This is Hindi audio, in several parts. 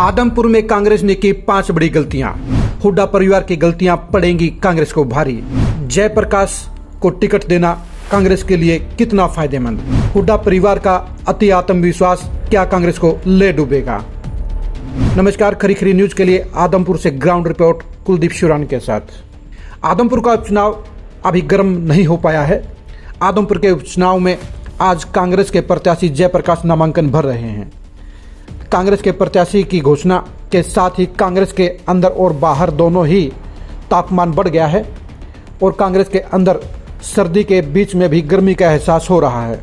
आदमपुर में कांग्रेस ने की 5 बड़ी गलतियां। हुड्डा परिवार की गलतियां पड़ेंगी कांग्रेस को भारी। जयप्रकाश को टिकट देना कांग्रेस के लिए कितना फायदेमंद। हुड्डा परिवार का अति आत्मविश्वास क्या कांग्रेस को ले डूबेगा। नमस्कार, खरी खरी न्यूज के लिए आदमपुर से ग्राउंड रिपोर्ट कुलदीप शिवरान के साथ। आदमपुर का उपचुनाव अभी गर्म नहीं हो पाया है। आदमपुर के उपचुनाव में आज कांग्रेस के प्रत्याशी जयप्रकाश नामांकन भर रहे हैं। कांग्रेस के प्रत्याशी की घोषणा के साथ ही कांग्रेस के अंदर और बाहर दोनों ही तापमान बढ़ गया है और कांग्रेस के अंदर सर्दी के बीच में भी गर्मी का एहसास हो रहा है।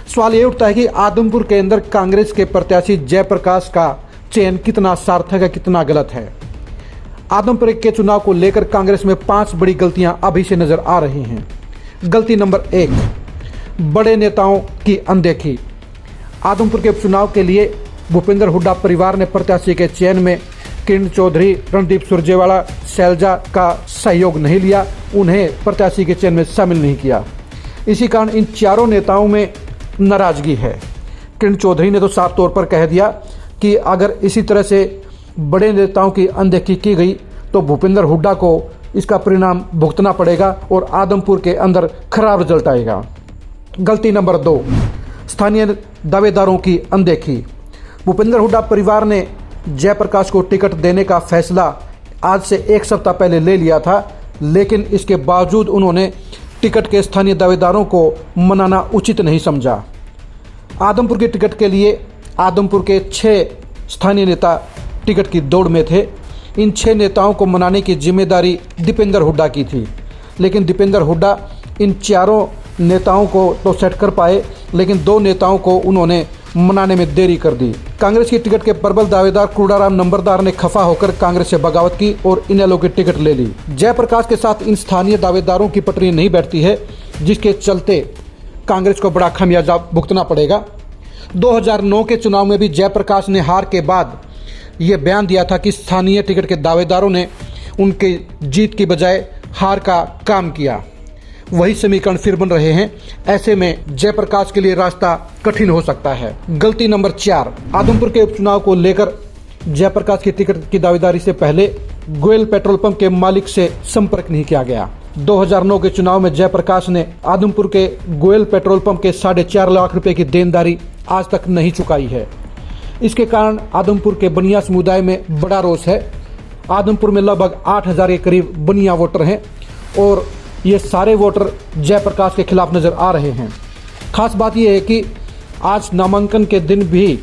सवाल ये उठता है कि आदमपुर के अंदर कांग्रेस के प्रत्याशी जयप्रकाश का चयन कितना सार्थक है, कितना गलत है। आदमपुर के चुनाव को लेकर कांग्रेस में 5 बड़ी गलतियां अभी से नजर आ रही हैं। गलती नंबर 1, बड़े नेताओं की अनदेखी। आदमपुर के उपचुनाव के लिए भूपेंद्र हुड्डा परिवार ने प्रत्याशी के चयन में किरण चौधरी, रणदीप सुरजेवाला, शैलजा का सहयोग नहीं लिया, उन्हें प्रत्याशी के चयन में शामिल नहीं किया। इसी कारण इन चारों नेताओं में नाराजगी है। किरण चौधरी ने तो साफ तौर पर कह दिया कि अगर इसी तरह से बड़े नेताओं की अनदेखी की गई तो भूपेंद्र हुड्डा को इसका परिणाम भुगतना पड़ेगा और आदमपुर के अंदर खराब रिजल्ट आएगा। गलती नंबर 2, स्थानीय दावेदारों की अनदेखी। भूपेंद्र हुड्डा परिवार ने जयप्रकाश को टिकट देने का फैसला आज से 1 सप्ताह पहले ले लिया था, लेकिन इसके बावजूद उन्होंने टिकट के स्थानीय दावेदारों को मनाना उचित नहीं समझा। आदमपुर के टिकट के लिए आदमपुर के 6 स्थानीय नेता टिकट की दौड़ में थे। इन 6 नेताओं को मनाने की जिम्मेदारी दीपेंद्र हुड्डा की थी, लेकिन दीपेंद्र हुड्डा इन चारों नेताओं को तो सेट कर पाए, लेकिन 2 नेताओं को उन्होंने मनाने में देरी कर दी। कांग्रेस की टिकट के प्रबल दावेदार क्रूडाराम नंबरदार ने खफा होकर कांग्रेस से बगावत की और इनेलो की टिकट ले ली। जयप्रकाश के साथ इन स्थानीय दावेदारों की पटरी नहीं बैठती है, जिसके चलते कांग्रेस को बड़ा खमियाजा भुगतना पड़ेगा। 2009 के चुनाव में भी जयप्रकाश ने हार के बाद ये बयान दिया था कि स्थानीय टिकट के दावेदारों ने उनके जीत की बजाय हार का काम किया। वही समीकरण फिर बन रहे हैं। ऐसे में जयप्रकाश के लिए रास्ता कठिन हो सकता है। गलती नंबर 4, आदमपुर के उपचुनाव को लेकर जयप्रकाश की टिकट की दावेदारी से पहले गोयल पेट्रोल पंप के मालिक से संपर्क नहीं किया गया। 2009 के चुनाव में जयप्रकाश ने आदमपुर के गोयल पेट्रोल पंप के 4.5 लाख रुपए की देनदारी आज तक नहीं चुकाई है। इसके कारण आदमपुर के बनिया समुदाय में बड़ा रोष है। आदमपुर में लगभग 8,000 के करीब बनिया वोटर हैं और ये सारे वोटर जयप्रकाश के खिलाफ नजर आ रहे हैं। खास बात यह है कि आज नामांकन के दिन भी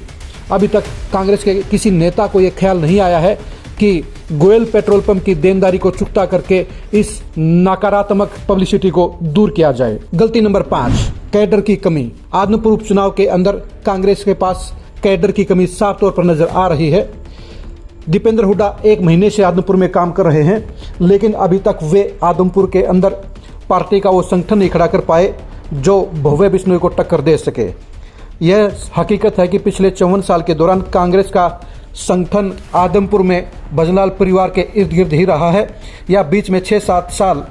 अभी तक कांग्रेस के किसी नेता को यह ख्याल नहीं आया है कि गोयल पेट्रोल पंप की देनदारी को चुकता करके इस नकारात्मक पब्लिसिटी को दूर किया जाए। गलती नंबर 5, कैडर की कमी। आदमपुर उपचुनाव के अंदर कांग्रेस के पास कैडर की कमी साफ तौर पर नजर आ रही है। दीपेंद्र हुड्डा 1 महीने से आदमपुर में काम कर रहे हैं, लेकिन अभी तक वे आदमपुर के अंदर पार्टी का वो संगठन नहीं खड़ा कर पाए जो भव्य बिश्नोई को टक्कर दे सके। यह हकीकत है कि पिछले 54 साल के दौरान कांग्रेस का संगठन आदमपुर में भजनलाल परिवार के इर्द गिर्द ही रहा है, या बीच में 6-7 साल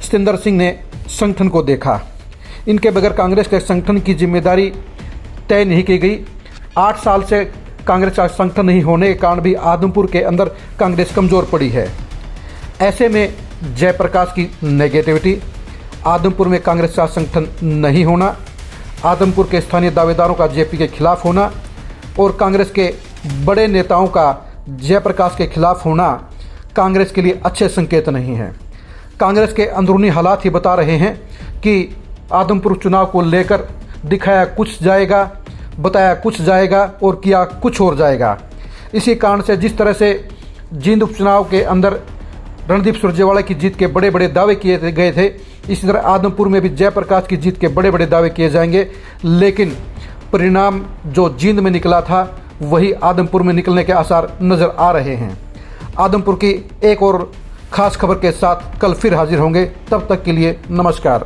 सतेंद्र सिंह ने संगठन को देखा। इनके बगैर कांग्रेस के संगठन की जिम्मेदारी तय नहीं की गई। 8 साल से कांग्रेस का संगठन नहीं होने के कारण भी आदमपुर के अंदर कांग्रेस कमज़ोर पड़ी है। ऐसे में जयप्रकाश की नेगेटिविटी, आदमपुर में कांग्रेस का संगठन नहीं होना, आदमपुर के स्थानीय दावेदारों का जेपी के खिलाफ होना और कांग्रेस के बड़े नेताओं का जयप्रकाश के खिलाफ होना कांग्रेस के लिए अच्छे संकेत नहीं है। कांग्रेस के अंदरूनी हालात ही बता रहे हैं कि आदमपुर चुनाव को लेकर दिखाया कुछ जाएगा, बताया कुछ जाएगा और किया कुछ और जाएगा। इसी कारण से जिस तरह से जींद उपचुनाव के अंदर रणदीप सुरजेवाला की जीत के बड़े बड़े दावे किए गए थे, इसी तरह आदमपुर में भी जयप्रकाश की जीत के बड़े बड़े दावे किए जाएंगे, लेकिन परिणाम जो जींद में निकला था वही आदमपुर में निकलने के आसार नज़र आ रहे हैं। आदमपुर की एक और ख़ास खबर के साथ कल फिर हाजिर होंगे। तब तक के लिए नमस्कार।